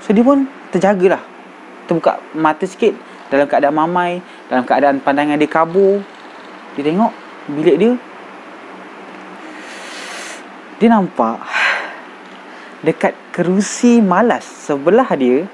So dia pun terjagalah, terbuka mata sikit dalam keadaan mamai, dalam keadaan pandangan dia kabur. Dia tengok bilik dia, dia nampak dekat kerusi malas sebelah dia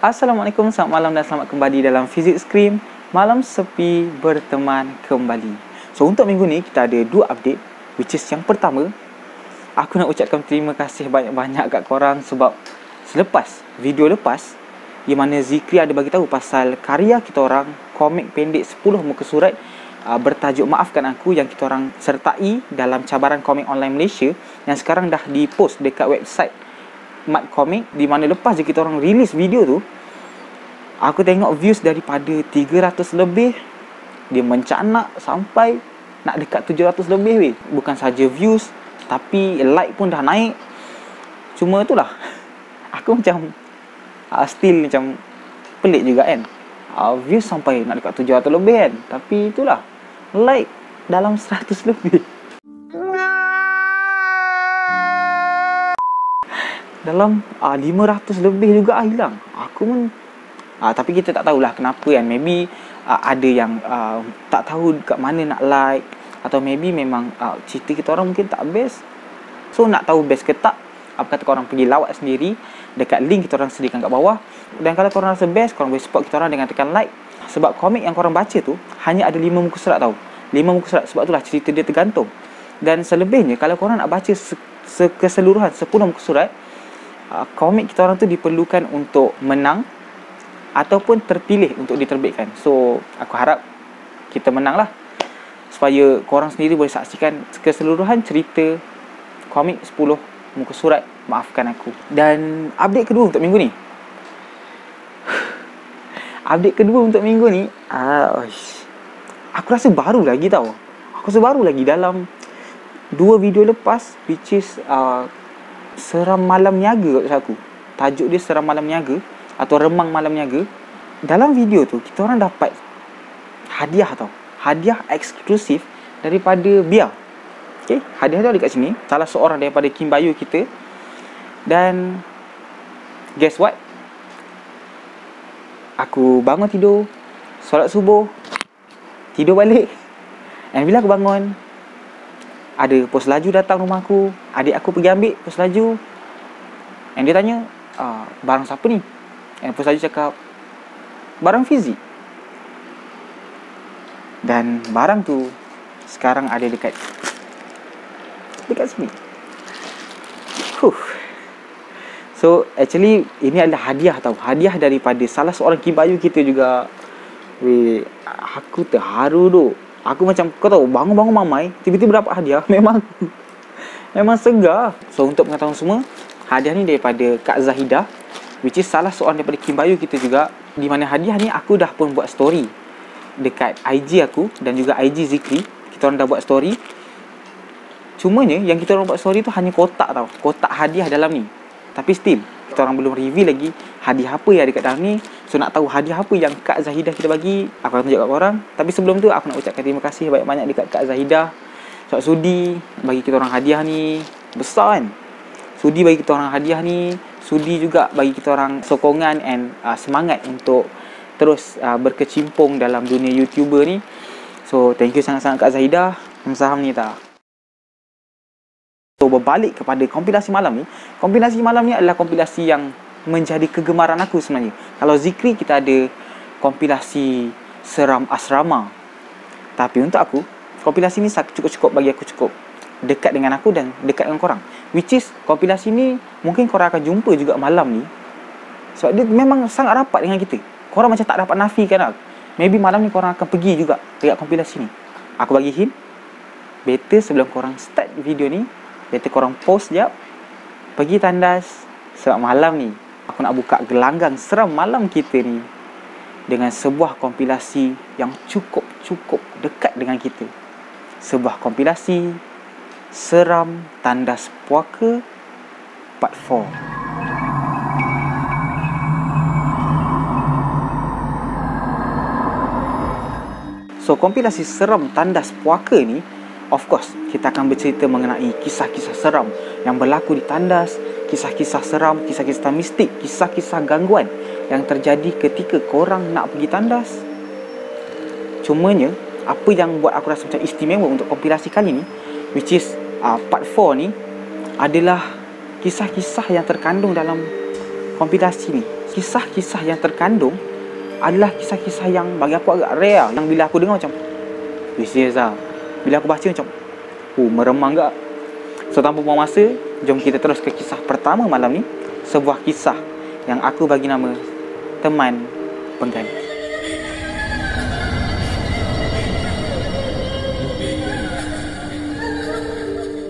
Assalamualaikum, selamat malam dan selamat kembali dalam Physics Cream. Malam sepi berteman kembali. So untuk minggu ni kita ada 2 update, which is yang pertama, aku nak ucapkan terima kasih banyak-banyak kat korang sebab selepas video lepas di mana Zikri ada bagi tahu pasal karya kita orang, komik pendek 10 muka surat bertajuk Maafkan Aku yang kita orang sertai dalam cabaran komik online Malaysia yang sekarang dah di-post dekat website Mat Komik, di mana lepas je kita orang release video tu, aku tengok views daripada 300 lebih, dia mencanak sampai nak dekat 700 lebih weh. Bukan saja views, tapi like pun dah naik. Cuma itulah, aku macam still macam pelik juga kan. Views sampai nak dekat 700 lebih kan, tapi itulah, like dalam 100 lebih. Dalam 500 lebih juga hilang. Aku pun tapi kita tak tahulah kenapa kan. Maybe ada yang tak tahu kat mana nak like, atau maybe memang cerita kita orang mungkin tak best. So nak tahu best ke tak, apa kata korang pergi lawat sendiri dekat link kita orang sediakan kat bawah. Dan kalau korang rasa best, korang boleh support kita orang dengan tekan like. Sebab komik yang korang baca tu hanya ada 5 muka surat tau. 5 muka surat, sebab itulah cerita dia tergantung. Dan selebihnya kalau korang nak baca keseluruhan 10 muka surat, komik kita orang tu diperlukan untuk menang ataupun terpilih untuk diterbitkan. So aku harap kita menang lah, supaya korang sendiri boleh saksikan keseluruhan cerita komik 10 muka surat Maafkan Aku. Dan update kedua untuk minggu ni, update kedua untuk minggu ni, aku rasa baru lagi tau. Aku rasa baru lagi dalam 2 video lepas, which is Seram Malam Niaga kat aku. Tajuk dia Seram Malam Niaga atau Remang Malam Niaga. Dalam video tu kita orang dapat hadiah tau. Hadiah eksklusif daripada Bia. Okay, hadiah tu ada kat sini. Salah seorang daripada Kim Bayu kita. Dan guess what? Aku bangun tidur, solat subuh, tidur balik. And bila aku bangun, ada pos laju datang rumah aku. Adik aku pergi ambil pos laju. And dia tanya, barang siapa ni? And pos laju cakap, barang Fizik. Dan barang tu sekarang ada dekat sini. So actually ini adalah hadiah tau. Hadiah daripada salah seorang Kim Bayu kita juga. Weh, aku terharu tu. Aku macam, kau tahu, bangun-bangun mamai, tiba-tiba dapat hadiah. Memang segar. So untuk pengetahuan semua, hadiah ni daripada Kak Zahidah, which is salah seorang daripada Kim Bayu kita juga. Di mana hadiah ni aku dah pun buat story dekat IG aku dan juga IG Zikri. Kita orang dah buat story. Cumanya yang kita orang buat story tu hanya kotak tau, kotak hadiah dalam ni. Tapi still kita orang belum reveal lagi hadiah apa yang ada kat dalam ni. So nak tahu hadiah apa yang Kak Zahidah kita bagi, aku akan tunjuk kat korang. Tapi sebelum tu aku nak ucapkan terima kasih banyak-banyak dekat Kak Zahidah sebab sudi bagi kita orang hadiah ni. Besar kan? Sudi bagi kita orang hadiah ni, sudi juga bagi kita orang sokongan and semangat untuk terus berkecimpung dalam dunia YouTuber ni. So thank you sangat-sangat Kak Zahidah. Saham ni tak. So berbalik kepada kompilasi malam ni. Kompilasi malam ni adalah kompilasi yang menjadi kegemaran aku sebenarnya. Kalau Zikri kita ada kompilasi Seram Asrama. Tapi untuk aku, kompilasi ni cukup-cukup bagi aku, cukup dekat dengan aku dan dekat dengan korang. Which is kompilasi ni mungkin korang akan jumpa juga malam ni. Sebab dia memang sangat rapat dengan kita. Korang macam tak dapat nafikan lah. Maybe malam ni korang akan pergi juga dekat kompilasi ni. Aku bagi hint, better sebelum korang start video ni, better korang pause sekejap, pergi tandas. Sebab malam ni aku nak buka gelanggang seram malam kita ni dengan sebuah kompilasi yang cukup dekat dengan kita. Sebuah kompilasi Seram Tandas Puaka Part 4. So, kompilasi Seram Tandas Puaka ni, of course, kita akan bercerita mengenai kisah-kisah seram yang berlaku di tandas, kisah-kisah seram, kisah-kisah mistik, kisah-kisah gangguan yang terjadi ketika korang nak pergi tandas. Cumanya, apa yang buat aku rasa macam istimewa untuk kompilasi kali ni, which is part 4 ni, adalah kisah-kisah yang terkandung dalam kompilasi ni. Kisah-kisah yang terkandung adalah kisah-kisah yang bagi aku agak rare, yang bila aku dengar macam serius lah. Bila aku baca macam meremang gak. So, tanpa buang masa, jom kita terus ke kisah pertama malam ni. Sebuah kisah yang aku bagi nama Teman Pengganti.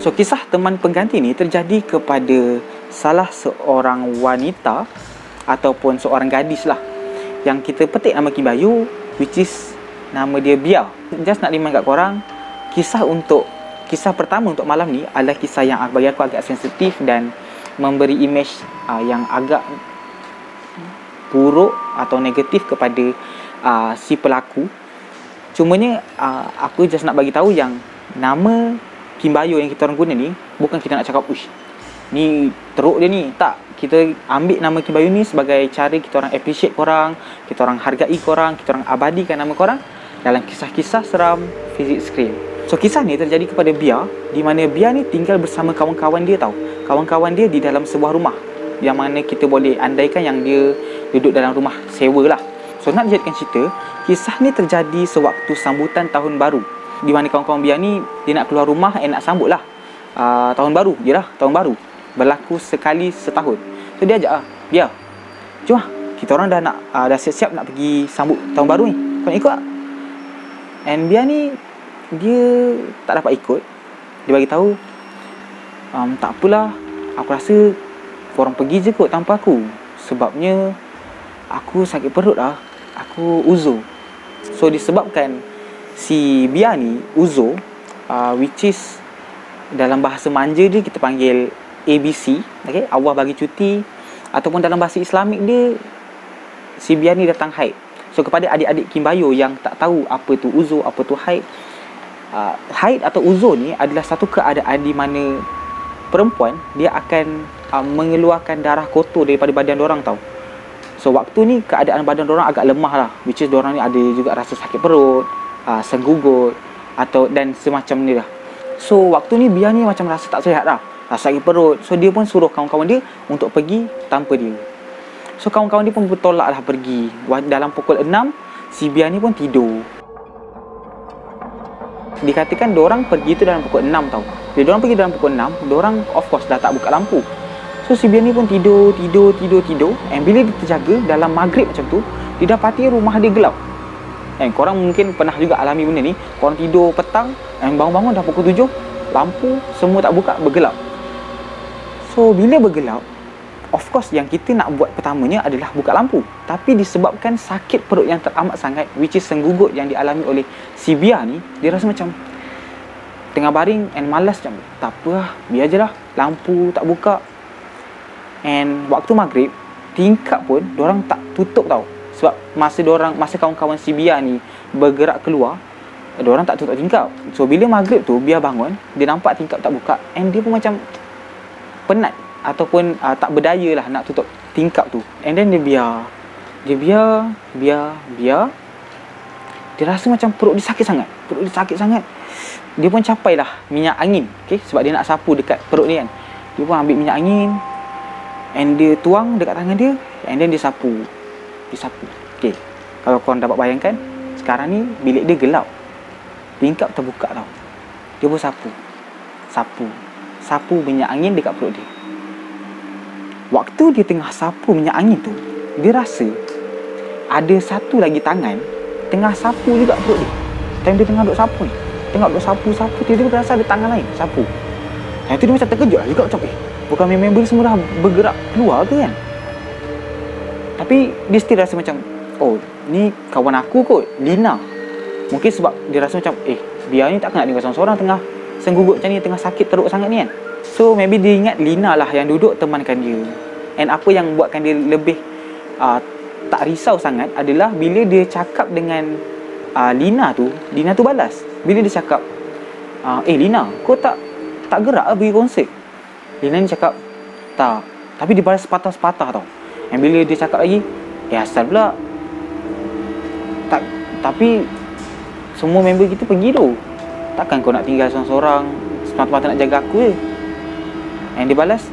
So, kisah Teman Pengganti ni terjadi kepada salah seorang wanita ataupun seorang gadis lah, yang kita petik nama Kim Bayu, which is nama dia Bia. Just nak remind kat korang, kisah pertama untuk malam ni adalah kisah yang bagi aku agak sensitif dan memberi image yang agak buruk atau negatif kepada si pelaku. Cumanya aku just nak bagi tahu yang nama Kim Bayu yang kita orang guna ni bukan kita nak cakap uish, ni teruk dia ni. Tak, kita ambil nama Kim Bayu ni sebagai cara kita orang appreciate korang, kita orang hargai korang, kita orang abadikan nama korang dalam kisah-kisah seram Fizik Screen. So, kisah ni terjadi kepada Bia, di mana Bia ni tinggal bersama kawan-kawan dia tau. Kawan-kawan dia di dalam sebuah rumah, yang mana kita boleh andaikan yang dia duduk dalam rumah sewa lah. So, nak dijadikan cerita, kisah ni terjadi sewaktu sambutan tahun baru, di mana kawan-kawan Bia ni dia nak keluar rumah nak sambut lah tahun baru. Yelah, tahun baru berlaku sekali setahun. So, dia ajak Bia, jom lah, kita orang dah siap-siap nak pergi sambut tahun baru ni, kau nak ikut tak? And Bia ni dia tak dapat ikut. Dia bagi tahu, tak apalah, aku rasa korang pergi je kot tanpa aku, sebabnya aku sakit perut lah, aku uzur. So, disebabkan si Bia ni uzur, which is dalam bahasa manja dia kita panggil ABC, okay? Allah bagi cuti, ataupun dalam bahasa Islamik dia, si Bia ni datang haid. So, kepada adik-adik Kim Bayu yang tak tahu apa tu uzur, apa tu haid, haid atau uzur ni adalah satu keadaan di mana perempuan dia akan mengeluarkan darah kotor daripada badan dorang tau. So, waktu ni keadaan badan dorang agak lemah lah, which is dorang ni ada juga rasa sakit perut, senggugut dan semacam ni lah. So, waktu ni Bia ni macam rasa tak sihat lah, rasa sakit perut. So, dia pun suruh kawan-kawan dia untuk pergi tanpa dia. So, kawan-kawan dia pun bertolak lah pergi. Dalam pukul 6, si Bia ni pun tidur. Dikatakan diorang pergi tu dalam pukul 6 tau. Bila diorang pergi dalam pukul 6, diorang of course dah tak buka lampu. So, si Bia ni pun tidur. And bila dia terjaga dalam maghrib macam tu, dia dapati rumah dia gelap. Korang mungkin pernah juga alami benda ni. Korang tidur petang, bangun-bangun dah pukul 7, lampu semua tak buka, bergelap. So, bila bergelap, of course yang kita nak buat pertamanya adalah buka lampu. Tapi disebabkan sakit perut yang teramat sangat, which is senggugut yang dialami oleh si Bia ni, dia rasa macam tengah baring and malas macam, tak apa lah, biar je lah, lampu tak buka. And waktu maghrib, tingkap pun diorang tak tutup tau. Sebab masa kawan-kawan si Bia ni bergerak keluar, diorang tak tutup tingkap. So, bila maghrib tu Bia bangun, dia nampak tingkap tak buka, and dia pun macam penat ataupun tak berdaya lah nak tutup tingkap tu. And then dia dia rasa macam perut dia sakit sangat. Dia pun capailah minyak angin, okay? Sebab dia nak sapu dekat perut ni kan. Dia pun ambil minyak angin and dia tuang dekat tangan dia, and then dia sapu. Okay, kalau korang dapat bayangkan, sekarang ni bilik dia gelap, tingkap terbuka tau. Dia pun sapu minyak angin dekat perut dia. Waktu dia tengah sapu minyak angin tu, dia rasa ada satu lagi tangan tengah sapu juga perut dia. Time dia tengah duk sapu ni, tengok duk sapu-sapu, tiba-tiba rasa ada tangan lain sapu. Yang tu dia macam terkejut lah juga, macam bukan member dia semua dah bergerak keluar ke kan. Tapi dia still rasa macam, oh ni kawan aku kot, Lina. Mungkin sebab dia rasa macam, dia ni takkan nak tinggal seorang-seorang tengah senggugut macam ni, tengah sakit teruk sangat ni kan. So maybe dia ingat Lina lah yang duduk temankan dia. And apa yang buatkan dia lebih tak risau sangat adalah bila dia cakap dengan Lina tu balas. Bila dia cakap, Lina, kau tak gerak lah pergi konsert. Lina ni cakap, tak. Tapi dia balas sepatah-sepatah tau. And bila dia cakap lagi, asal pula tak, tapi semua member kita pergi tu. Takkan kau nak tinggal seorang-seorang semata-mata nak jaga aku je. And dia balas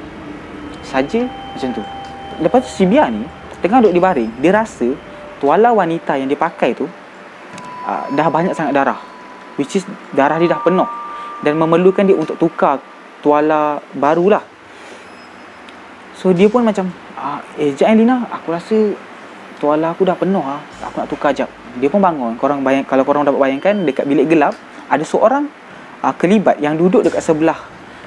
saja macam tu. Lepas tu si Bia ni tengah duduk di baring, dia rasa tuala wanita yang dia pakai tu dah banyak sangat darah, which is darah dia dah penuh dan memerlukan dia untuk tukar tuala barulah. So dia pun macam, sekejap Lina, aku rasa tuala aku dah penuh aku nak tukar jap. Dia pun bangun. Kalau korang dapat bayangkan, dekat bilik gelap ada seorang kelibat yang duduk dekat sebelah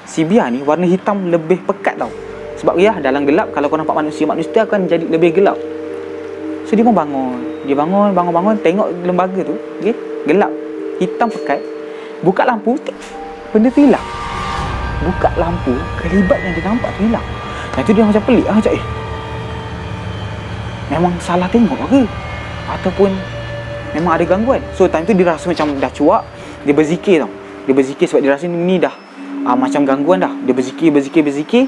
si Bia ni, warna hitam lebih pekat tau. Sebab dalam gelap kalau kau nampak manusia akan jadi lebih gelap. So dia pun bangun. Dia bangun, tengok lembaga tu, gelap, hitam pekat. Buka lampu, benda tu hilang. Buka lampu, kelibat yang dia nampak tu hilang. Yang tu dia macam pelik macam memang salah tengok ke? Ataupun memang ada gangguan. So time tu dia rasa macam dah cuak. Dia berzikir tau. Dia berzikir sebab dia rasa ni dah macam gangguan dah. Dia berzikir.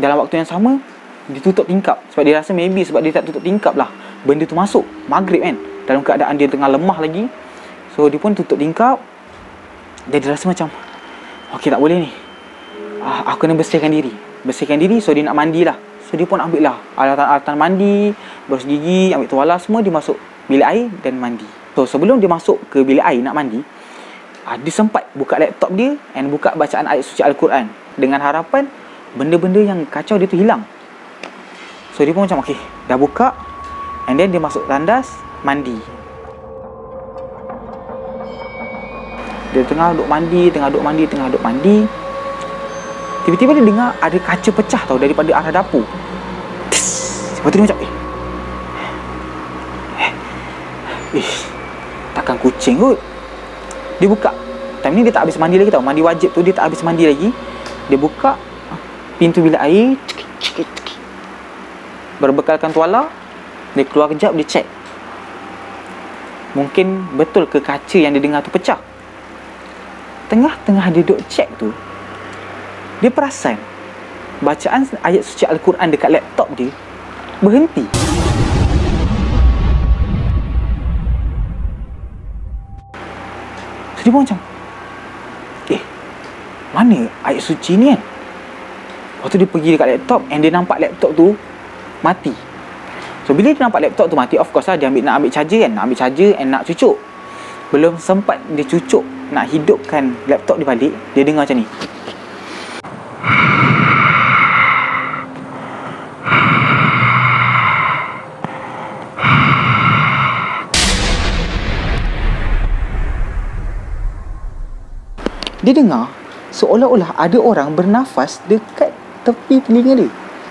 Dalam waktu yang sama, dia tutup tingkap. Sebab dia rasa maybe sebab dia tak tutup tingkap lah, benda tu masuk maghrib kan, dalam keadaan dia tengah lemah lagi. So dia pun tutup tingkap. Dia rasa macam, okey tak boleh ni, aku kena bersihkan diri. So dia nak mandi lah. So dia pun ambil lah alatan mandi, berus gigi, ambil tuala semua. Dia masuk bilik air dan mandi. So sebelum dia masuk ke bilik air nak mandi, dia sempat buka laptop dia and buka bacaan ayat suci Al-Quran, dengan harapan benda-benda yang kacau dia tu hilang. So dia pun macam okey, dah buka. And then dia masuk tandas, mandi. Dia tengah duk mandi. Tiba-tiba dia dengar ada kaca pecah tau daripada arah dapur. Lepas tu dia macam takkan kucing kot. Dia buka. Time ni dia tak habis mandi lagi tau. Mandi wajib tu dia tak habis mandi lagi. Dia buka pintu bilik air, berbekalkan tuala. Dia keluar kejap, dia check mungkin betul ke kaca yang dia dengar tu pecah. Tengah-tengah dia duduk check tu, dia perasan bacaan ayat suci Al-Quran dekat laptop dia berhenti. So dia pun macam, mana ayat suci ni kan? Lepas tu dia pergi dekat laptop and dia nampak laptop tu mati. So bila dia nampak laptop tu mati, of course lah dia nak ambil charger kan, nak ambil charger and nak cucuk. Belum sempat dia cucuk nak hidupkan laptop dia balik, dia dengar macam ni. Dia dengar seolah-olah ada orang bernafas dekat tepi telinga dia.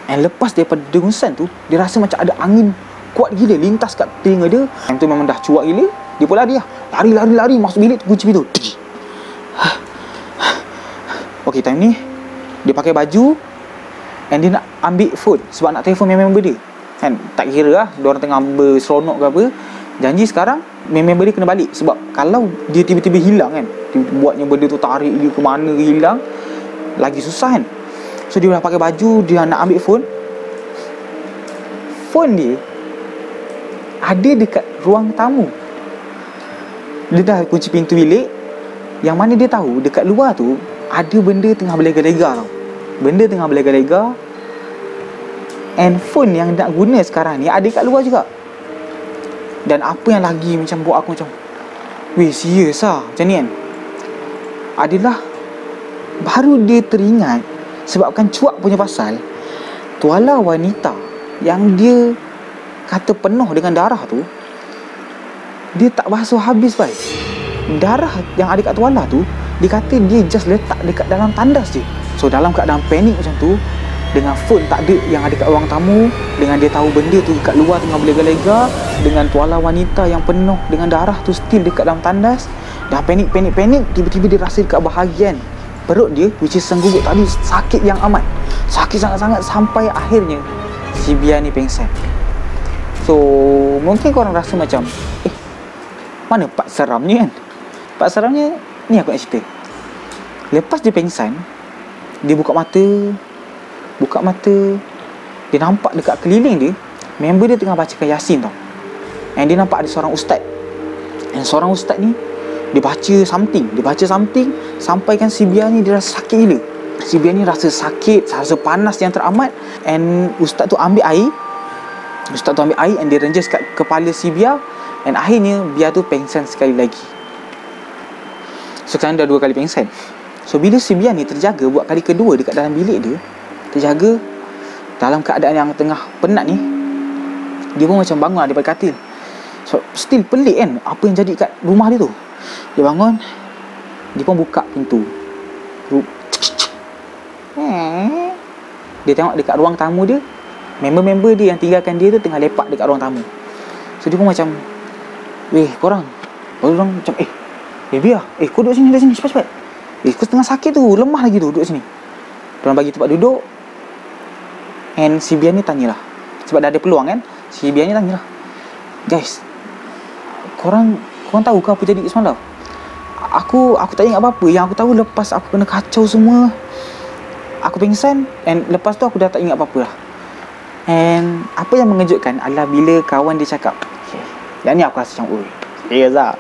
And lepas daripada dengusan tu, dia rasa macam ada angin kuat gila lintas kat telinga dia. Yang tu memang dah cuak gila. Dia pun lari lah. Lari masuk bilik, kunci pintu. Okay, time ni dia pakai baju and dia nak ambil phone sebab nak telefon member dia kan. Tak kira lah diorang tengah berseronok ke apa, janji sekarang member dia kena balik. Sebab kalau dia tiba-tiba hilang kan, buatnya benda tu tarik dia ke mana hilang, lagi susah kan. So dia dah pakai baju, dia nak ambil phone. Phone dia ada dekat ruang tamu. Dia dah kunci pintu bilik, yang mana dia tahu dekat luar tu ada benda tengah berlega-lega tau. Benda tengah berlega-lega. And phone yang nak guna sekarang ni ada kat luar juga. Dan apa yang lagi macam buat aku macam, weh serius lah macam ni kan, adalah baru dia teringat sebabkan cuak punya pasal tuala wanita yang dia kata penuh dengan darah tu, dia tak basuh habis baik. darah yang ada kat tuala tu, dia kata dia just letak dekat dalam tandas je. So dalam keadaan panik macam tu, dengan phone tak ada yang ada kat ruang tamu, dengan dia tahu benda tu kat luar tengah berlega-lega, dengan tuala wanita yang penuh dengan darah tu still dekat dalam tandas, dah panik, tiba-tiba dia rasa dekat bahagian perut dia, which is sengguguk tadi, sakit yang amat, sakit sangat-sangat, sampai akhirnya si Bia ni pengsan. So mungkin korang rasa macam, mana part seramnya kan? Part seramnya ni aku nak cerita. Lepas dia pengsan, dia buka mata, dia nampak dekat keliling dia, member dia tengah bacakan Yasin tau. And dia nampak ada seorang ustaz. And seorang ustaz ni, dia baca something sampai kan si Bia ni dia rasa sakit gila. Si Bia ni rasa sakit, rasa panas yang teramat. And ustaz tu ambil air and dia renjas kat kepala si Bia. And akhirnya Bia tu pengsan sekali lagi. So sekarang dah 2 kali pengsan. So bila si Bia ni terjaga buat kali kedua dekat dalam bilik dia, terjaga dalam keadaan yang tengah penat ni, dia pun macam bangun daripada katil. So still pelik kan apa yang jadi kat rumah dia tu. Dia bangun, dia pun buka pintu. Dia tengok dekat ruang tamu dia, member-member dia yang tinggalkan dia tu tengah lepak dekat ruang tamu. So dia pun macam, korang. Baru orang macam, Bia, kau duduk sini, cepat-cepat. Kau tengah sakit tu, lemah lagi tu, duduk sini. Diorang bagi tempat duduk. And si Bia ni tanyalah, sebab dah ada peluang kan, si Bia ni tanyalah, guys, korang tahu ke apa jadi semalam? Aku tak ingat apa-apa. Yang aku tahu lepas aku kena kacau semua, aku pingsan. And lepas tu aku dah tak ingat apa-apa lah. And apa yang mengejutkan adalah bila kawan dia cakap, yang ni aku rasa macam, serius lah.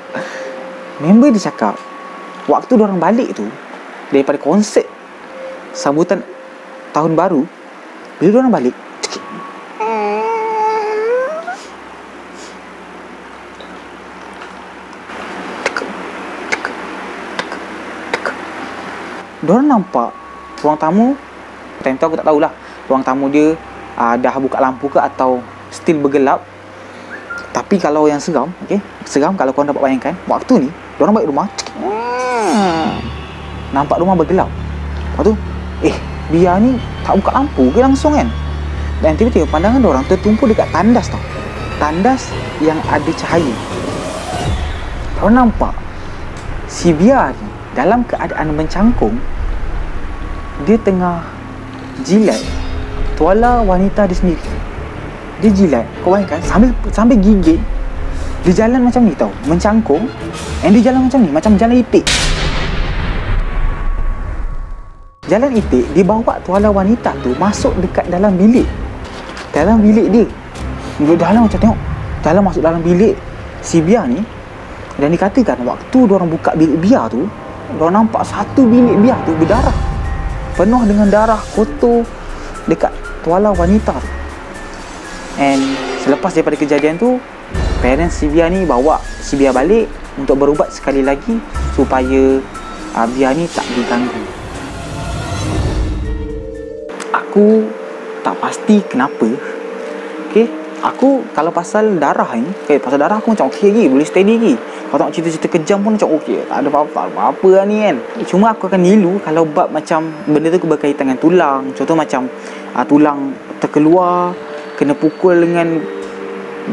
Member dia cakap, waktu diorang balik tu daripada konsert sambutan tahun baru, bila diorang balik, diorang nampak ruang tamu, time tu aku tak tahulah ruang tamu dia dah buka lampu ke atau still bergelap. Tapi kalau yang seram, seram kalau korang dapat bayangkan, waktu ni diorang balik rumah, nampak rumah bergelap. Lepas tu, Bia ni tak buka lampu ke langsung kan? Dan tiba-tiba pandangan diorang tertumpu dekat tandas tau. Tandas yang ada cahaya. Diorang nampak si Bia ni dalam keadaan mencangkung, dia tengah jilat tuala wanita dia sendiri. Dia jilat, kau bayangkan, sambil gigit. Dia jalan macam ni tau, mencangkung. And dia jalan macam ni, macam jalan itik. Jalan itik, dia bawa tuala wanita tu masuk dekat dalam bilik. Dalam bilik dia. Dia dalam macam tengok, dalam masuk dalam bilik si Bia ni. Dan dikatakan waktu diorang buka bilik Bia tu, diorang nampak satu bilik Bia tu berdarah, penuh dengan darah kotor dekat tuala wanita tu. And selepas daripada kejadian tu, parents si Bia ni bawa si Bia balik untuk berubat sekali lagi supaya Bia ni tak diganggu. Aku tak pasti kenapa. Aku kalau pasal darah ni, pasal darah aku macam lagi, boleh steady lagi. Kalau tengok cerita-cerita kejam pun macam tak ada apa-apa lah ni kan. Cuma aku akan nilu kalau bab macam benda tu berkaitan dengan tulang. Contoh macam tulang terkeluar, kena pukul dengan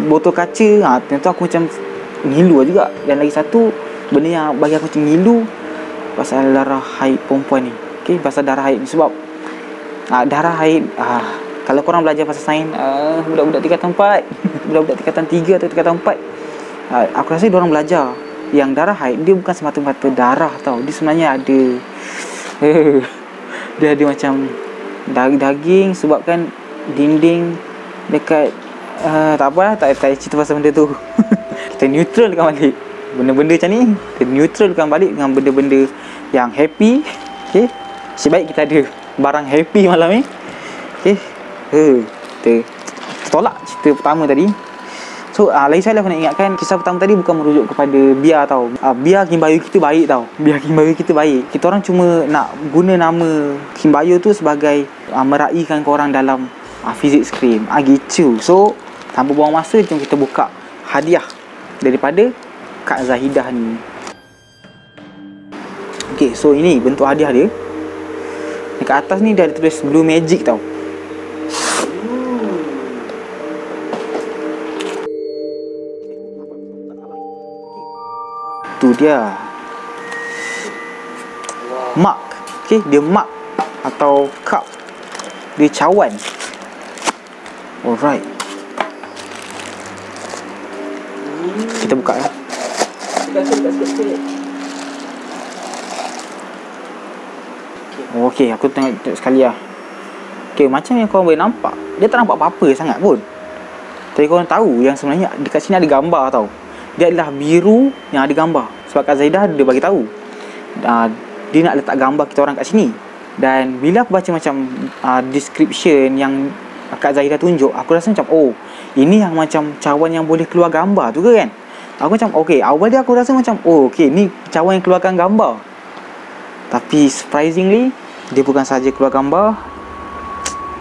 botol kaca, tentu aku macam ngilu juga. Dan lagi satu benda yang bagi aku macam ngilu, pasal darah haid perempuan ni. Pasal darah haid ni sebab darah haid, kalau korang belajar pasal sains, budak-budak tingkatan 4 budak-budak tingkatan 3 atau tingkatan 4, aku rasa diorang belajar yang darah haid dia bukan semata-mata darah tau. Dia sebenarnya ada dia ada macam daging sebabkan dinding dekat tak apalah, tak cerita pasal benda tu. Kita neutralkan balik benda-benda macam ni, kita neutralkan balik dengan benda-benda yang happy. Sebaik kita ada barang happy malam ni. Kita tolak cerita pertama tadi. So lagi sekali aku nak ingatkan, kisah pertama tadi bukan merujuk kepada Bia tau. Bia Kim Bayu kita baik tau. Bia Kim Bayu kita baik. Kita orang cuma nak guna nama Kim Bayu tu sebagai meraihkan korang dalam physics cream. Gitu. So tanpa buang masa, jom kita buka hadiah daripada Kak Zahidah ni. Okay, so ini bentuk hadiah dia. Dekat atas ni dia ada tulis Blue Magic tau. Tu dia mark. Okay, dia mark atau cup. Dia cawan. Alright, kita buka ya. Okay, aku tengok sekali lah. Okay, macam yang korang boleh nampak, dia tak nampak apa-apa sangat pun. Tapi korang tahu yang sebenarnya dekat sini ada gambar tau. Dia adalah biru yang ada gambar. Sebab Kak Zaidah dia bagi tahu dia nak letak gambar kita orang kat sini. Dan bila aku baca macam description yang Kak Zaidah tunjuk, aku rasa macam, oh, ini yang macam cawan yang boleh keluar gambar tu ke kan? Aku macam, okay, awal dia aku rasa macam, oh, okay, ni cawan yang keluarkan gambar. Tapi surprisingly, dia bukan sahaja keluar gambar,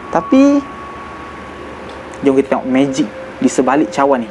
tapi jom kita tengok magic di sebalik cawan ni.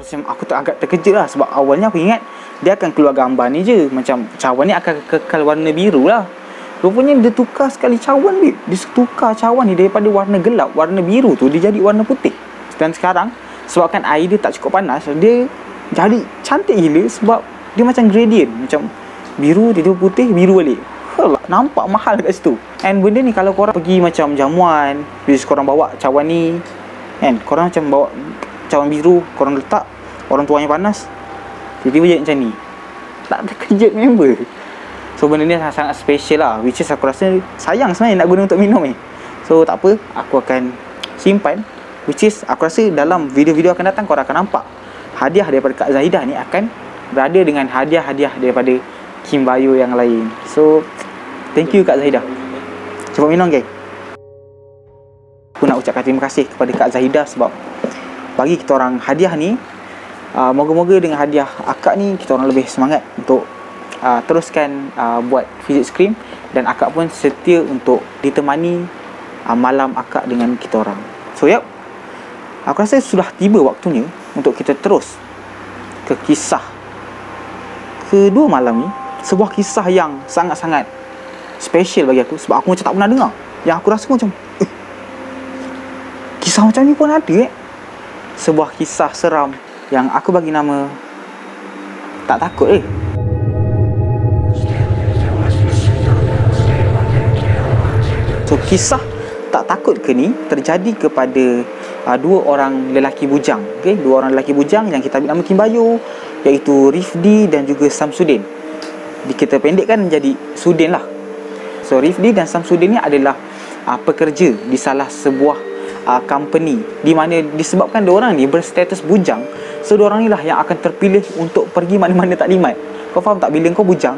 Aku agak terkejut lah. Sebab awalnya aku ingat dia akan keluar gambar ni je, macam cawan ni akan kekal warna biru lah. Rupanya dia tukar sekali cawan dia. Dia tukar cawan ni daripada warna gelap, warna biru tu, dia jadi warna putih. Dan sekarang sebabkan air dia tak cukup panas, dia jadi cantik gila. Sebab dia macam gradient, macam biru, tiba-tiba putih, biru balik. Nampak mahal kat situ. And benda ni kalau korang pergi macam jamuan, bila korang bawa cawan ni kan, korang macam bawa cawan biru, korang letak, orang tuanya panas, tiba-tiba jadi macam ni. Tak terkejut member. So benda ni sangat special lah, which is aku rasa sayang sebenarnya nak guna untuk minum ni. So tak apa, aku akan simpan. Which is aku rasa dalam video-video akan datang korang akan nampak hadiah daripada Kak Zaidah ni akan berada dengan hadiah-hadiah daripada Kim Bayu yang lain. So thank you Kak Zaidah. Cepat minum geng. Aku nak ucapkan terima kasih kepada Kak Zaidah sebab bagi kita orang hadiah ni. Moga-moga dengan hadiah akak ni kita orang lebih semangat untuk teruskan buat physics scream. Dan akak pun setia untuk ditemani malam akak dengan kita orang. So yep, aku rasa sudah tiba waktunya untuk kita terus ke kisah kedua malam ni. Sebuah kisah yang sangat-sangat special bagi aku. Sebab aku macam tak pernah dengar. Yang aku rasa macam kisah macam ni pun ada Sebuah kisah seram yang aku bagi nama Tak Takut So kisah Tak Takut ke ni terjadi kepada dua orang lelaki bujang. Okay? Dua orang lelaki bujang yang kita ambil nama Kim Bayu, iaitu Rifdi dan juga Samsudin. Kita pendekkan menjadi Sudin lah. So Rifdi dan Samsudin ni adalah pekerja di salah sebuah company, di mana disebabkan diorang ni berstatus bujang. So diorang ni lah yang akan terpilih untuk pergi mana-mana taklimat. Kau faham tak? Bila kau bujang,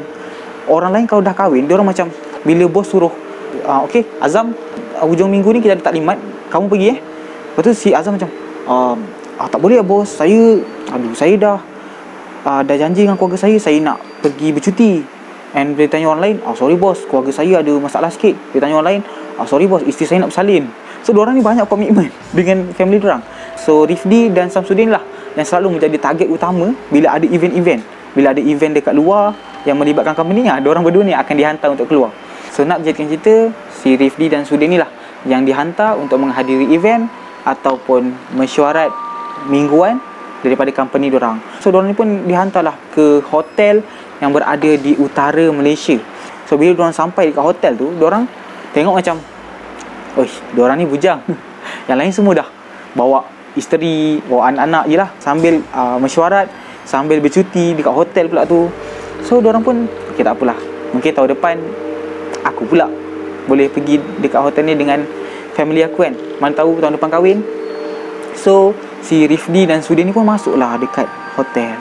orang lain kalau dah kahwin, diorang macam bila bos suruh okay Azam, hujung minggu ni kita ada taklimat, kamu pergi Lepas tu si Azam macam tak boleh ya bos, saya dah janji dengan keluarga saya nak pergi bercuti. And dia tanya orang lain, sorry bos, keluarga saya ada masalah sikit. Dia tanya orang lain, sorry bos, isteri saya nak bersalin. So diorang ni banyak komitmen dengan family diorang. So Rifdi dan Samsudin lah yang selalu menjadi target utama bila ada event-event. Bila ada event dekat luar yang melibatkan company, diorang berdua ni akan dihantar untuk keluar. So nak jadikan cerita, si Rifdi dan Sudin ni lah yang dihantar untuk menghadiri event ataupun mesyuarat mingguan daripada company diorang. So diorang ni pun dihantarlah ke hotel yang berada di utara Malaysia. So bila diorang sampai dekat hotel tu, diorang tengok macam, diorang ni bujang. Yang lain semua dah bawa isteri, bawa anak-anak je lah, sambil mesyuarat, sambil bercuti dekat hotel pula tu. So diorang pun, okay tak apalah, mungkin tahun depan aku pula boleh pergi dekat hotel ni dengan family aku kan, mana tahu tahun depan kahwin. So si Rifdi dan Sudin ni pun masuklah dekat hotel.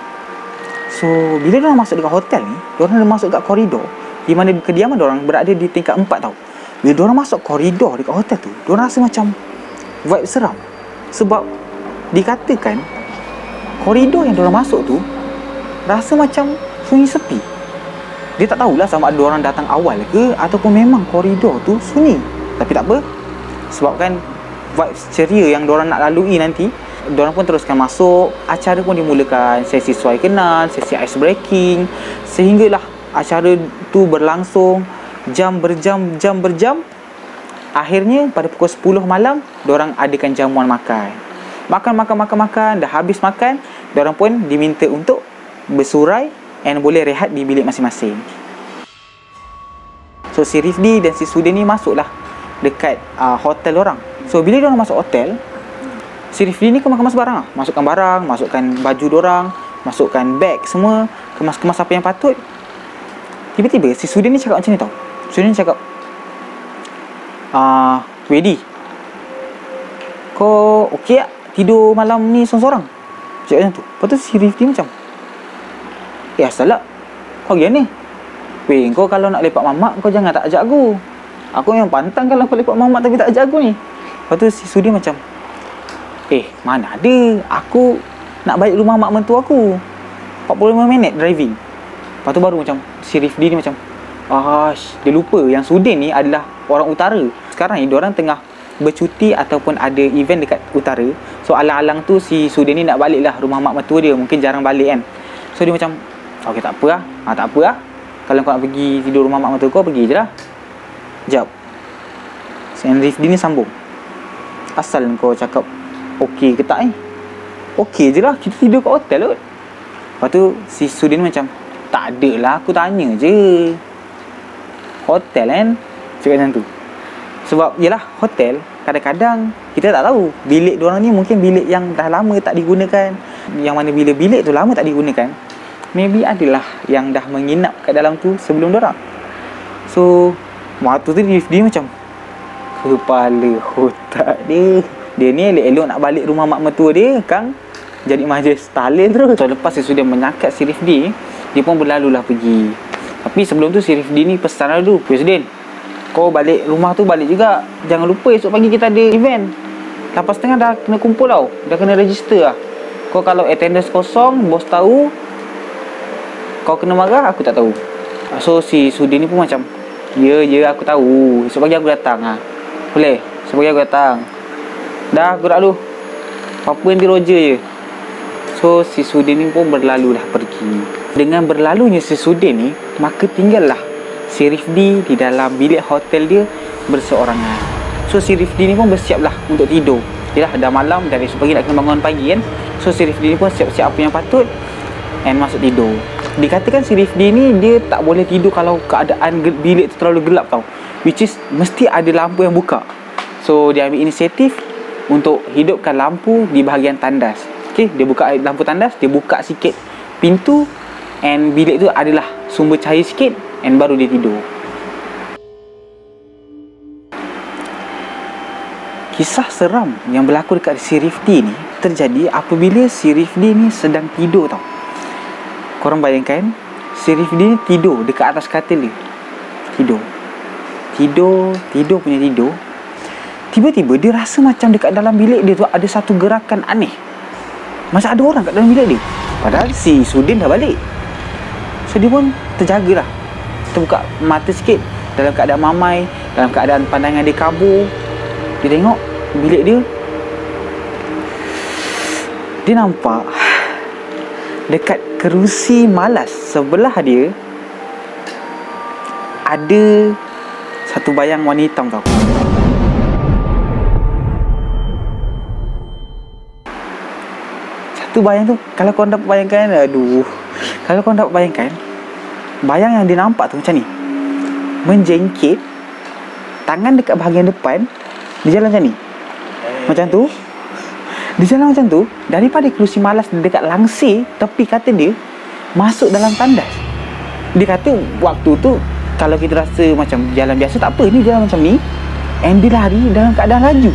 So bila diorang masuk dekat hotel ni, diorang dah masuk dekat koridor di mana kediaman diorang berada di tingkat 4 tau. Bila diorang masuk koridor dekat hotel tu, diorang rasa macam vibe seram. Sebab dikatakan koridor yang diorang masuk tu rasa macam sunyi sepi. Dia tak tahulah sama ada diorang datang awal ke ataupun memang koridor tu sunyi. Tapi tak apa, sebabkan vibes ceria yang diorang nak lalui nanti, diorang pun teruskan masuk. Acara pun dimulakan, sesi suai kenal, sesi ice breaking, sehinggalah acara tu berlangsung jam berjam. Akhirnya pada pukul 10 malam diorang adakan jamuan makan. Makan, dah habis makan, diorang pun diminta untuk bersurai and boleh rehat di bilik masing-masing. So si Rifdi dan si Sudin ni masuklah dekat hotel diorang. So bila diorang masuk hotel, si Rifdi ni kemas-kemas barang lah. Masukkan barang, masukkan baju diorang, masukkan beg semua, kemas-kemas apa yang patut. Tiba-tiba si Sudin ni cakap macam ni tau. Sudin ni cakap, Wedi, kau okey tak tidur malam ni seorang-seorang? Cakap macam tu. Lepas tu si Rifdi macam, asal lah, kau gini ni? Kau kalau nak lepak mamak, kau jangan tak ajak aku. Aku memang pantang kalau kau lepak mamak tapi tak ajak aku ni. Lepas tu si Sudin macam, mana ada, aku nak balik rumah mak mentua aku, 45 minit driving. Lepas tu baru macam si Rifdi ni macam, dia lupa yang Sudin ni adalah orang utara. Sekarang ni diorang tengah bercuti ataupun ada event dekat utara. So alang-alang tu si Sudin ni nak balik lah rumah mak mentua dia, mungkin jarang balik kan. So dia macam, okey tak apa lah, tak apa lah, kalau kau nak pergi tidur rumah mak mentua kau, pergi je lah. Sekejap, Rifdi ni sambung, asal kau cakap okey ke tak ni? Okey je lah, kita tidur kat hotel kot. Lepas tu si Sudin macam, tak ada lah, aku tanya je. Hotel kan? Cakap macam tu. Sebab yelah, hotel kadang-kadang kita tak tahu bilik diorang ni mungkin bilik yang dah lama tak digunakan. Yang mana bila bilik tu lama tak digunakan, maybe adalah yang dah menginap kat dalam tu sebelum diorang. So waktu tu dia macam, kepala otak dia ni elok-elok nak balik rumah mak mertua dia, Kang jadi majlis tahlil terus. So lepas dia sudah menyakat si Rifdi, dia pun berlalulah pergi. Tapi sebelum tu si Rifdi ni pesan dulu, Sudin, kau balik rumah tu balik juga, jangan lupa esok pagi kita ada event 8.30 dah kena kumpul tau, dah kena register lah. Kau kalau attendance kosong, bos tahu, kau kena marah, aku tak tahu. So si Sudin ni pun macam, ya aku tahu, esok pagi aku datang lah. Boleh, esok pagi aku datang. Dah gerak dulu, apa nanti Roger je. So si Sudin ni pun berlalulah pergi. Dengan berlalunya si Sudin ni, maka tinggallah si Rifdi di dalam bilik hotel dia berseorangan. So si Rifdi ni pun bersiaplah untuk tidur. Yalah, dah malam dan esok pagi nak kena bangun pagi kan. So si Rifdi ni pun siap-siap apa yang patut and masuk tidur. Dikatakan si Rifdi ni dia tak boleh tidur kalau keadaan bilik tu terlalu gelap tau, which is mesti ada lampu yang buka. So dia ambil inisiatif untuk hidupkan lampu di bahagian tandas. Okay, dia buka lampu tandas, dia buka sikit pintu, and bilik tu adalah sumber cahaya sikit, and baru dia tidur. Kisah seram yang berlaku dekat si Rifdi ni terjadi apabila si Rifdi ni sedang tidur tau. Korang bayangkan, si Rifdi ni tidur dekat atas katil dia. Tidur punya tidur. Tiba-tiba dia rasa macam dekat dalam bilik dia tu ada satu gerakan aneh, macam ada orang kat dalam bilik dia. Padahal si Sudin dah balik. So dia pun terjagalah. terbuka mata sikit. Dalam keadaan mamai, dalam keadaan pandangan dia kabur, dia tengok bilik dia. Dia nampak dekat kerusi malas sebelah dia ada satu bayang warna hitam tau. Satu bayang tu, kalau korang dapat bayangkan, kalau korang dapat bayangkan, bayang yang dia nampak tu macam ni, menjengkit, tangan dekat bahagian depan, dia jalan macam ni, macam tu. Dia jalan macam tu, daripada kerusi malas dekat langsir tepi katil dia, masuk dalam tandas. Dia kata waktu tu, kalau kita rasa macam jalan biasa tak apa, ni jalan macam ni, and dia lari dalam keadaan laju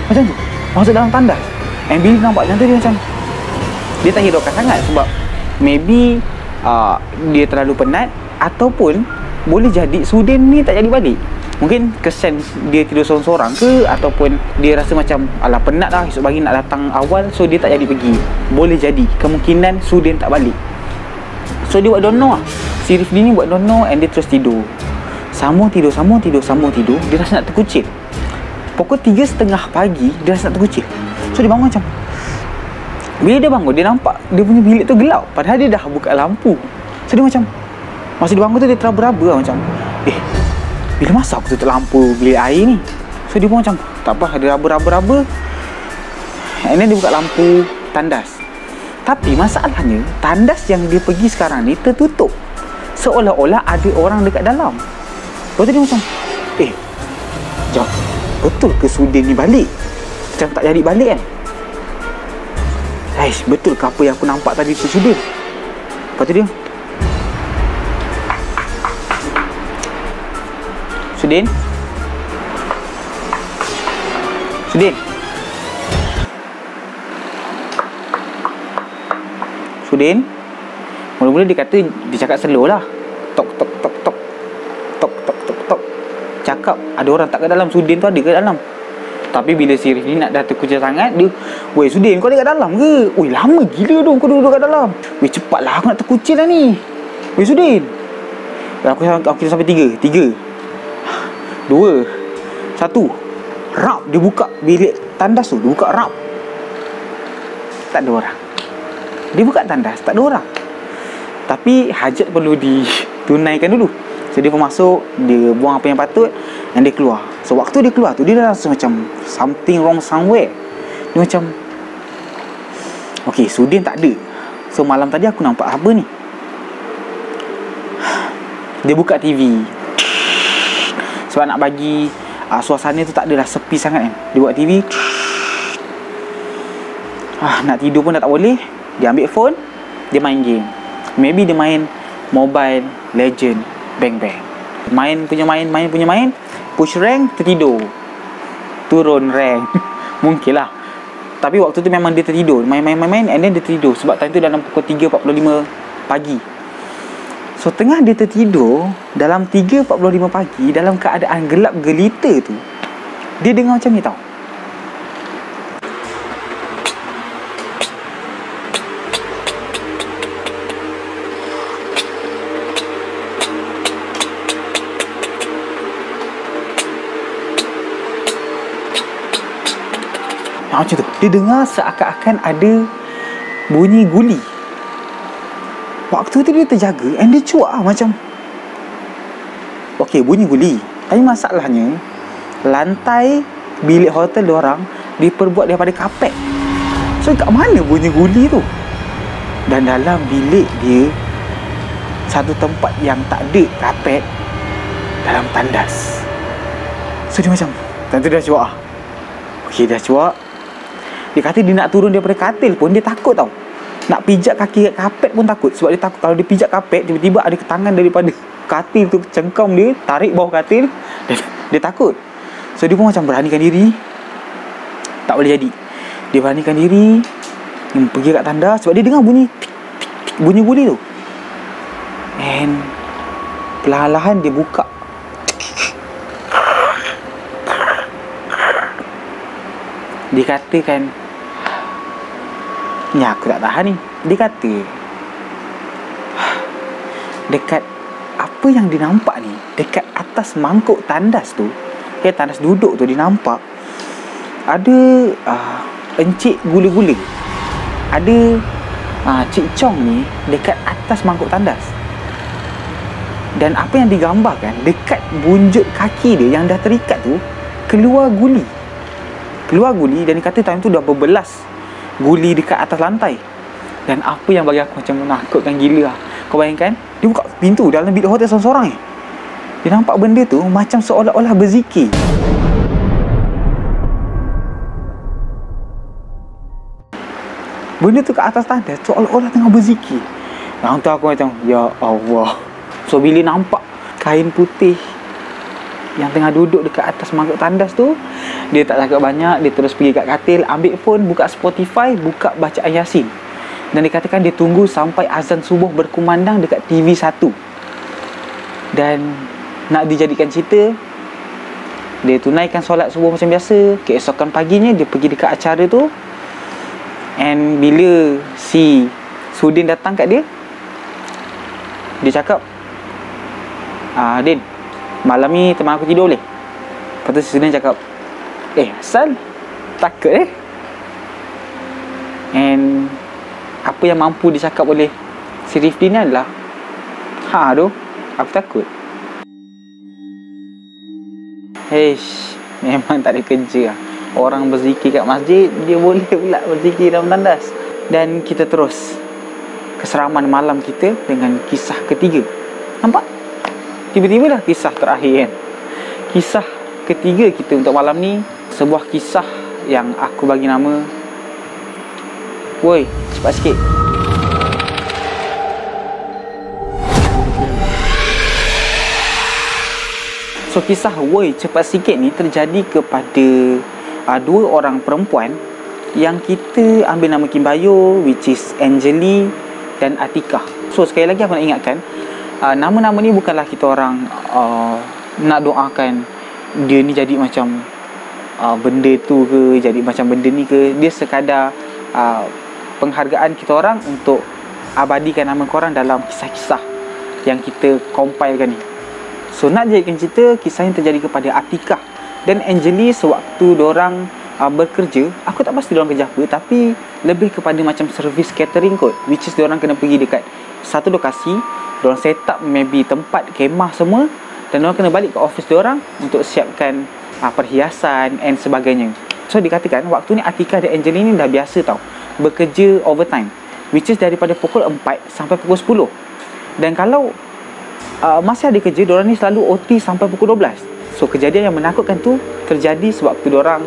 macam tu, masuk dalam tandas. And bila nampak macam tu, dia macam, dia tak hiraukan sangat sebab maybe dia terlalu penat, ataupun boleh jadi Sudin ni tak jadi balik. Mungkin kesan dia tidur sorang-sorang ke, ataupun dia rasa macam alah penat lah, esok pagi nak datang awal, so dia tak jadi pergi. Boleh jadi kemungkinan Sudin tak balik. So dia buat dono lah, si Rifli ni buat dono, and dia terus tidur. Sambung tidur. Dia rasa nak terkucil. Pukul 3:30 pagi dia rasa nak terkucil. So dia bangun macam, bila dia bangun, dia nampak dia punya bilik tu gelap, padahal dia dah buka lampu. So dia macam, masa dia bangun tu dia teraba-raba lah, macam bila masa aku tutup lampu bilik air ni. So dia pun macam, tak apa, dia raba-raba. And then dia buka lampu tandas. Tapi masalahnya, tandas yang dia pergi sekarang ni tertutup, seolah-olah ada orang dekat dalam. Lepas tu dia macam, jom, betul ke Sudin ni balik? Macam tak jadi balik kan? Betul ke apa yang aku nampak tadi tu Sudin? Lepas tu dia, Sudin, mula-mula dia kata, dia cakap slow lah, tok. Cakap ada orang tak kat dalam, Sudin tu ada kat dalam. Tapi bila si Rifli nak dah terkucil sangat, dia, weh Sudin, kau ada kat dalam ke? Weh lama gila tu kau duduk kat dalam. Weh cepatlah, aku nak terkucil dah ni. Weh Sudin. Aku kira sampai 3, 2, 1. Rap, dia buka bilik tandas tu, dia buka rap, tak ada orang. Dia buka tandas, tak ada orang. Tapi hajat perlu ditunaikan dulu. So dia pun masuk, dia buang apa yang patut, dan dia keluar. So waktu dia keluar tu, dia dah rasa macam something wrong somewhere. Dia macam, okay, Sudin tak ada. So malam tadi aku nampak apa ni? Dia buka TV sebab nak bagi suasana tu tak adalah sepi sangat kan. Dia buat TV, nak tidur pun dah tak boleh. Dia ambil phone, dia main game. Maybe dia main Mobile Legend Bang Bang. Main, push rank, tertidur, turun rank. Mungkin lah. Tapi waktu tu memang dia tertidur, main, and then dia tertidur. Sebab time tu dalam pukul 3.45 pagi. So tengah dia tertidur, dalam 3.45 pagi, dalam keadaan gelap gelita tu, dia dengar macam ni tau. Macam tu, dia dengar seakan-akan ada bunyi guli. Waktu tu dia terjaga, and dia cuak macam, okay, bunyi guli. Tapi masalahnya, lantai bilik hotel diorang diperbuat daripada kapet. So kat mana bunyi guli tu? Dan dalam bilik dia, satu tempat yang tak ada kapet, dalam tandas. So dia macam, tentu dah cuak. Okay, dah cuak. Dia kata dia nak turun daripada katil pun dia takut tau. Nak pijak kaki kat kapet pun takut. Sebab dia takut kalau dia pijak kapet, tiba-tiba ada tangan daripada katil tu cengkam dia, tarik bawah katil. Dia takut. So dia pun macam beranikan diri. Tak boleh jadi. Dia beranikan diri, pergi kat tanda. Sebab dia dengar bunyi guli tu. And perlahan-lahan dia buka. Dia katakan, ni aku tak tahan ni. Dia kata, dekat apa yang dinampak ni dekat atas mangkuk tandas tu, tandas duduk tu, dinampak ada encik gula-gula. Ada Cik Chong ni dekat atas mangkuk tandas. Dan apa yang digambarkan, dekat bunjut kaki dia yang dah terikat tu keluar guli. Dan dia kata time tu dah berbelas guli dekat atas lantai. Dan apa yang bagi aku macam menakutkan gila lah. Kau bayangkan, dia buka pintu dalam bilik hotel seorang-seorang. Dia nampak benda tu macam seolah-olah berzikir. Benda tu kat atas tandas seolah-olah tengah berzikir. Yang tu aku macam, ya Allah. So bila nampak kain putih yang tengah duduk dekat atas mangkuk tandas tu, dia tak cakap banyak. Dia terus pergi kat katil, ambil phone, buka Spotify, buka bacaan Yasin. Dan dikatakan dia tunggu sampai azan subuh berkumandang dekat TV 1. Dan nak dijadikan cerita, dia tunaikan solat subuh macam biasa. Keesokan paginya dia pergi dekat acara tu. And bila si Sudin datang kat dia, dia cakap, Din, malam ni teman aku tidur boleh? Lepas tu si Sudin cakap, asal takut And apa yang mampu dicakap oleh si Rifdi ni adalah, aku takut. Memang tak ada kerja lah. Orang berzikir kat masjid, dia boleh pula berzikir dalam tandas. Dan kita terus keseraman malam kita dengan kisah ketiga. Nampak? Tiba-tiba dah kisah terakhir kan. Kisah ketiga kita untuk malam ni, sebuah kisah yang aku bagi nama, woi, cepat sikit. So kisah woi cepat sikit ni terjadi kepada dua orang perempuan yang kita ambil nama Kimbayo, which is Angelie dan Atikah. So sekali lagi aku nak ingatkan, nama-nama ni bukanlah kita orang nak doakan dia ni jadi macam benda tu ke, jadi macam benda ni ke. Dia sekadar penghargaan kita orang untuk abadikan nama korang dalam kisah-kisah yang kita compilekan ni. So nak jadikan cerita, kisah yang terjadi kepada Atikah dan Angelie sewaktu diorang bekerja. Aku tak pasti diorang kerja apa, tapi lebih kepada macam servis catering kot, which is diorang kena pergi dekat satu lokasi, diorang set up maybe tempat kemah semua, dan diorang kena balik ke office diorang untuk siapkan perhiasan and sebagainya. So dikatakan waktu ni Atikah dan Angelie ni dah biasa tau bekerja overtime, which is daripada pukul 4 sampai pukul 10. Dan kalau masih ada kerja, diorang ni selalu OT sampai pukul 12. So kejadian yang menakutkan tu terjadi sewaktu diorang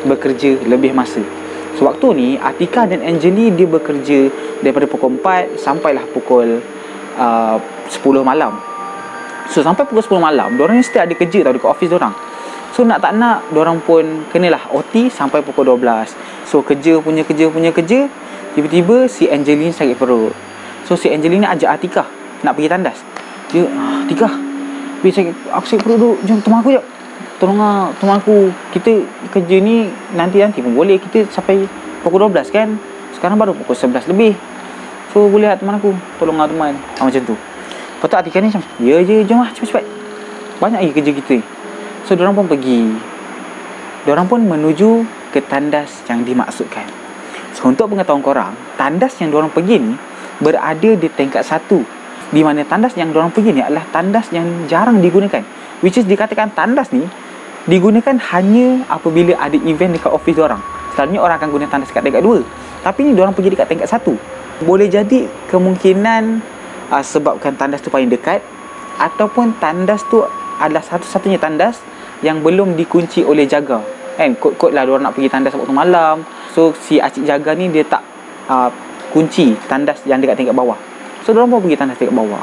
bekerja lebih masa. So waktu ni Atikah dan Angelie dia bekerja daripada pukul 4 sampailah pukul 10 malam. So sampai pukul 10 malam diorang ni still ada kerja tau dekat office diorang. So nak tak nak diorang pun kenalah OT sampai pukul 12. So kerja. Tiba-tiba si Angelie sakit perut. So si Angelie ni ajak Atikah nak pergi tandas. Dia, Atikah, aku sakit perut dulu, jom teman aku jap. Tolong teman aku, kita kerja ni nanti pun boleh. Kita sampai pukul 12 kan. Sekarang baru pukul 11 lebih. So boleh teman aku, tolong teman. Macam tu. Lepas tu Atikah ni macam, ya je, jom cepat-cepat. Banyak lagi kerja kita. So diorang pun pergi. Diorang pun menuju ke tandas yang dimaksudkan. So untuk pengetahuan korang, tandas yang diorang pergi ni berada di tingkat 1. Di mana tandas yang diorang pergi ni adalah tandas yang jarang digunakan, which is dikatakan tandas ni digunakan hanya apabila ada event dekat office diorang. Selalunya orang akan guna tandas dekat tingkat 2, tapi ni diorang pergi dekat tingkat 1. Boleh jadi kemungkinan sebabkan tandas tu paling dekat, ataupun tandas tu adalah satu-satunya tandas yang belum dikunci oleh jaga. Kan kot-kot lah diorang nak pergi tandas waktu malam. So si acik jaga ni dia tak kunci tandas yang dekat tingkat bawah. So diorang pun pergi tandas dekat bawah.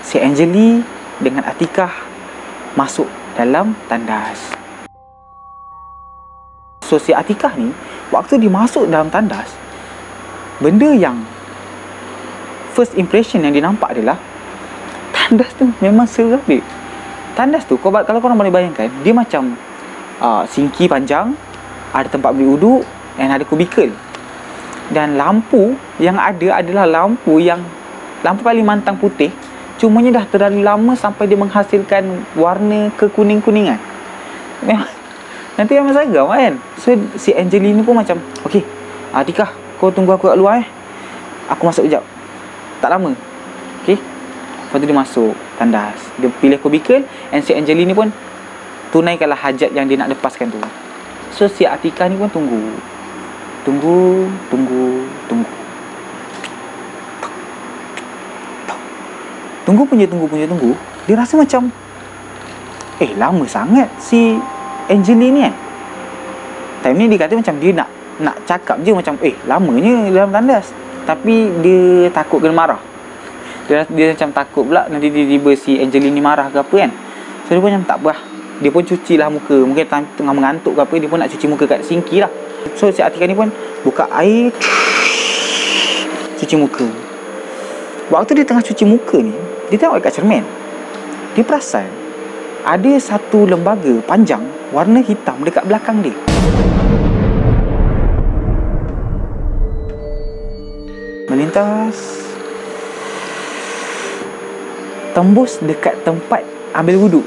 Si Angelie dengan Atikah masuk dalam tandas. So si Atikah ni waktu dia masuk dalam tandas, benda yang first impression yang dia nampak adalah tandas tu memang seram dia. Tandas tu kalau korang boleh bayangkan, dia macam sinki panjang, ada tempat beli uduk dan ada kubikel. Dan lampu yang ada adalah lampu Kalimantan putih. Cumanya dah terlalu lama sampai dia menghasilkan warna kekuning-kuningan. Nanti memang seragam kan. So si Angelina pun macam, okey, Atikah, kau tunggu aku kat luar aku masuk sekejap. Tak lama. Okey. Lepas tu dia masuk tandas. Dia pilih kubikel, and si Angelina pun tunaikanlah hajat yang dia nak lepaskan tu. So si Atikah ni pun tunggu. Tunggu. Dia rasa macam lama sangat si Angelina ni kan. Time ni dia kata macam dia nak cakap je macam lamanya dalam tandas. Tapi dia takut kena marah. Dia macam takut pula nanti tiba-tiba si Angelina ni marah ke apa kan. So dia pun macam tak apa lah. Dia pun cucilah muka. Mungkin tengah mengantuk ke apa, dia pun nak cuci muka kat sinki lah. So si Atikah ni pun buka air, cuci muka. Waktu dia tengah cuci muka ni, dia tengok dekat cermin. Dia perasan ada satu lembaga panjang warna hitam dekat belakang dia. Melintas, tembus dekat tempat ambil wuduk.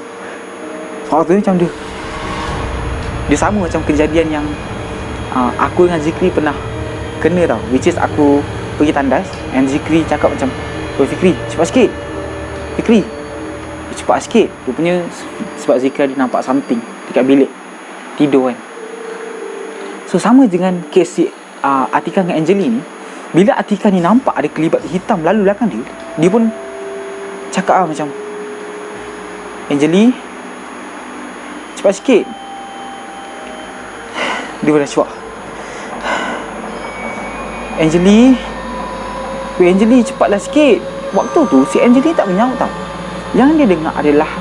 Waktu tu macam dia sama macam kejadian yang aku dengan Zikri pernah kena tau. Which is aku pergi tandas and Zikri cakap macam, "Oi Fikri, cepat sikit. Fikri, cepat sikit." Rupanya sebab Zikri dia nampak something dekat bilik tidur kan. So sama dengan kes si Atikah dengan Angelina ni. Bila Atikah ni nampak ada kelibat hitam lalu belakang dia, dia pun cakap macam, "Angelina, cepat sikit." Dia dah cuak. Angelina, cepatlah sikit." Waktu tu si Angelina tak menyaut tau. Yang dia dengar adalah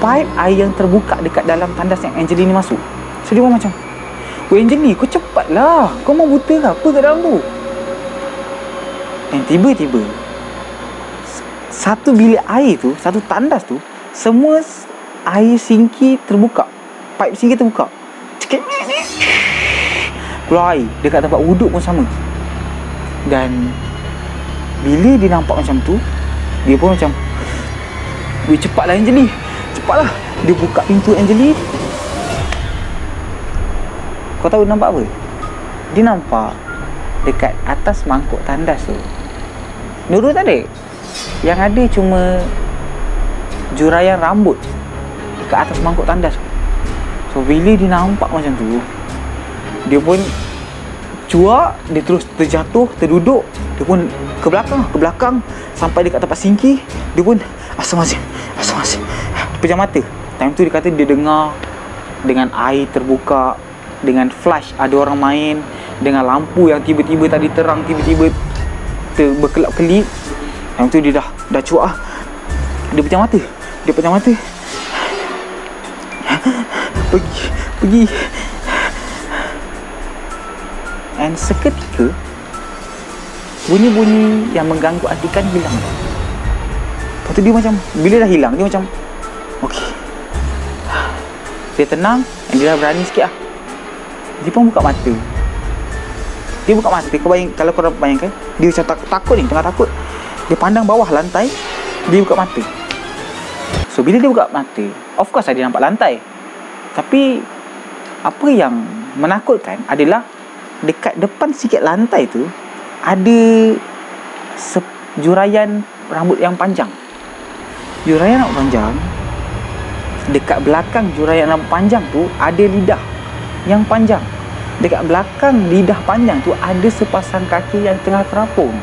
pipe air yang terbuka dekat dalam tandas yang Angelina masuk. So dia pun macam, "Weh Angelina, kau cepatlah. Kau mau buta ke apa kat dalam tu?" Dan tiba-tiba satu bilik air tu, satu tandas tu, semua air sinki terbuka. Pipe sinki terbuka. Cekik. Keluar air. Dekat tempat wuduk pun sama. Dan bila dia nampak macam tu, dia pun macam, "Weh cepatlah Angelina. Cepatlah." Dia buka pintu Angelina. Kau tahu nampak apa? Dia nampak dekat atas mangkuk tandas tu, Nurul tak ada. Yang ada cuma juraian rambut dekat atas mangkuk tandas. So bila dia nampak macam tu, dia pun cuak. Dia terus terjatuh, terduduk. Dia pun ke belakang sampai dekat tempat sinki. Dia pun Astagfirullahaladzim. Dia pejam mata. Time tu dia kata dia dengar dengan air terbuka, dengan flash ada orang main, dengan lampu yang tiba-tiba tadi terang, tiba-tiba berkelap-kelip. Time tu dia dah cuak. Dia pejam mata. Pergi. And seketika bunyi-bunyi yang mengganggu Atikah ni hilang. Lepas tu dia macam, bila dah hilang, dia macam okey. Dia tenang dan dia dah berani sikit lah. Dia pun buka mata. Kalau korang bayangkan, dia macam takut ni, tengah takut. Dia pandang bawah lantai, dia buka mata. So bila dia buka mata, of course dia nampak lantai. Tapi apa yang menakutkan adalah dekat depan sikit lantai tu ada juraian rambut yang panjang. Juraian rambut panjang. Dekat belakang juraian rambut panjang tu ada lidah yang panjang. Dekat belakang lidah panjang tu ada sepasang kaki yang tengah terapung.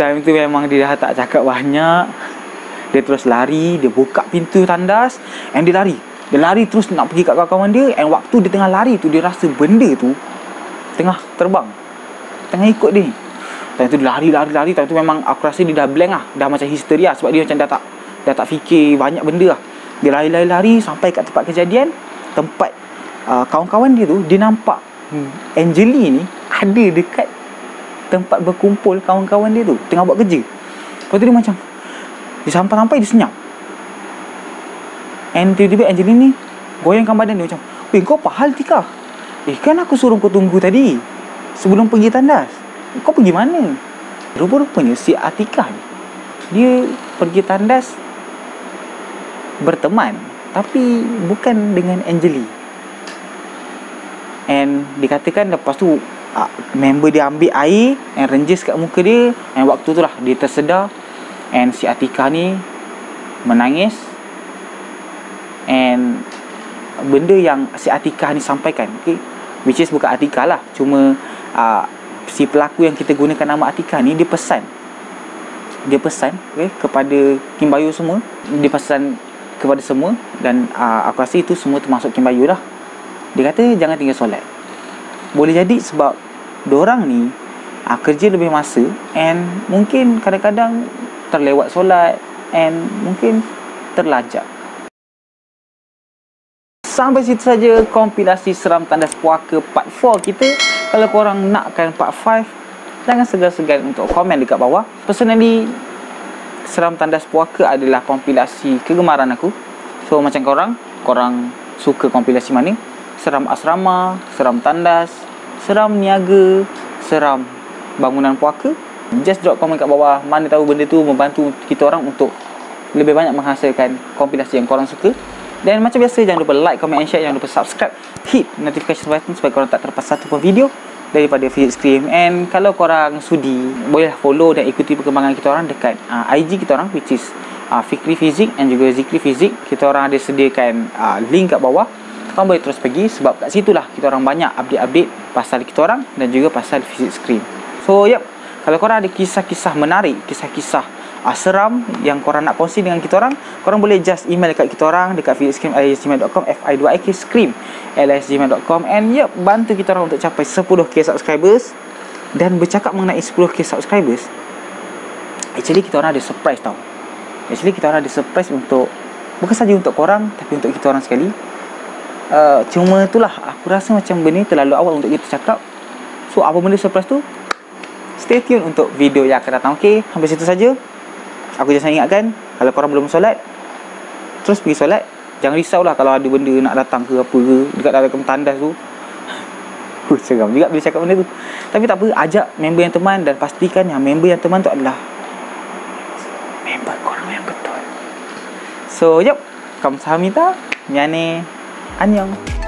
Time tu memang dia dah tak cakap banyak. Dia terus lari. Dia buka pintu tandas and dia lari. Dia lari terus nak pergi kat kawan-kawan dia. And waktu dia tengah lari tu, dia rasa benda tu tengah terbang, tengah ikut dia. Time tu dia lari. Time tu memang aku rasa dia dah blank lah. Dah macam histeria. Sebab dia macam dah tak fikir banyak benda lah. Dia lari sampai kat tempat kejadian. Tempat kawan-kawan dia tu. Dia nampak Angelina ni ada dekat tempat berkumpul kawan-kawan dia tu, tengah buat kerja. Lepas tu dia macam, dia sampai dia senyap. And tiba-tiba Angelina ni goyangkan badan dia macam, "Weh, kau apa hal Tika? Kan aku suruh kau tunggu tadi sebelum pergi tandas. Kau pergi mana?" Rupa-rupanya si Atikah ni, dia pergi tandas berteman, tapi bukan dengan Angelie. And dikatakan lepas tu member dia ambil air and renjes kat muka dia, and waktu tu lah dia tersedar. And si Atikah ni menangis. And benda yang si Atikah ni sampaikan, okay, which is bukan Atikah lah, cuma si pelaku yang kita gunakan nama Atikah ni, dia pesan, okay, kepada Kim Bayu semua. Dia pesan kepada semua. Dan aku rasa itu semua termasuk Kim Bayu lah. Dia kata jangan tinggal solat. Boleh jadi sebab diorang ni kerja lebih masa, and mungkin kadang-kadang terlewat solat, and mungkin terlajak. Sampai situ saja kompilasi seram tandas puaka part 4 kita. Kalau korang nakkan part 5, jangan segan-segan untuk komen dekat bawah. Personally, seram tandas puaka adalah kompilasi kegemaran aku. So macam korang suka kompilasi mana? Seram asrama, seram tandas, seram niaga, seram bangunan puaka? Just drop komen kat bawah. Mana tahu benda tu membantu kita orang untuk lebih banyak menghasilkan kompilasi yang korang suka. Dan macam biasa, jangan lupa like, comment and share. Jangan lupa subscribe, hit notification button supaya korang tak terlepas satu pun video daripada Physics Cream. And kalau korang sudi, boleh follow dan ikuti perkembangan kita orang dekat IG kita orang, which is Fikri Fizik and juga Zikri Fizik. Kita orang ada sediakan link kat bawah. Korang boleh terus pergi, sebab kat situlah kita orang banyak update-update pasal kita orang dan juga pasal Physics Cream. So kalau korang ada kisah-kisah menarik, kisah-kisah seram yang korang nak kongsi dengan kita orang, korang boleh just email dekat kita orang dekat physicscream@gmail.com, fi2ik@gmail.com. And bantu kita orang untuk capai 10k subscribers. Dan bercakap mengenai 10k subscribers, actually kita orang ada surprise tau. Kita orang ada surprise untuk, bukan saja untuk korang, tapi untuk kita orang sekali. Cuma itulah, aku rasa macam benda terlalu awal untuk kita cakap. So apa benda surprise tu, stay tune untuk video yang akan datang. Okay, sampai situ saja. Aku just nak ingatkan, kalau korang belum solat, terus pergi solat. Jangan risaulah kalau ada benda nak datang ke apa ke dekat dalam tandas tu. Seram juga bila cakap benda tu. Tapi tak apa, ajak member yang teman, dan pastikan yang member yang teman tu adalah member korang yang betul. So kamsahamnida, nyane, annyeong.